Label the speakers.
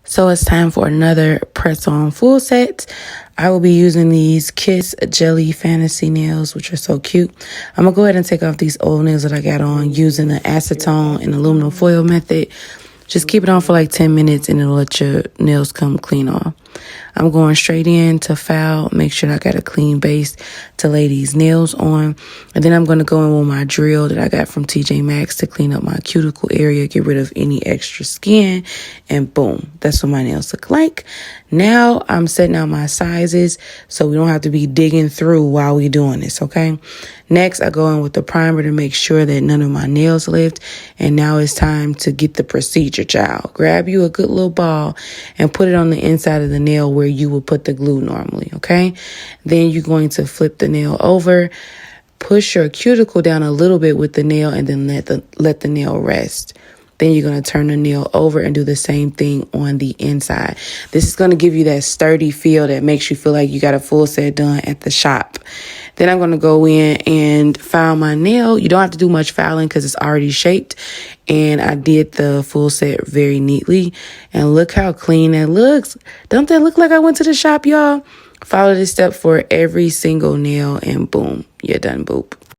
Speaker 1: So it's time for another press on full set. I will be using these Kiss Jelly Fantasy nails, which are so cute. I'm going to go ahead and take off these old nails that I got on using the acetone and aluminum foil method. Just keep it on for like 10 minutes and it'll let your nails come clean off. I'm going straight in to file, make sure I got a clean base to lay these nails on. And then I'm going to go in with my drill that I got from TJ Maxx to clean up my cuticle area, get rid of any extra skin, and boom, that's what my nails look like. Now I'm setting out my sizes so we don't have to be digging through while we're doing this, okay? Next, I go in with the primer to make sure that none of my nails lift. And now it's time to get the procedure, child. Grab you a good little ball and put it on the inside of the nail where you would put the glue normally, okay? Then you're going to flip the nail over, push your cuticle down a little bit with the nail, and then let the nail rest. Then you're going to turn the nail over and do the same thing on the inside. This is going to give you that sturdy feel that makes you feel like you got a full set done at the shop. Then I'm going to go in and file my nail. You don't have to do much filing because it's already shaped. And I did the full set very neatly. And look how clean that looks. Don't that look like I went to the shop, y'all? Follow this step for every single nail and boom, you're done, boop.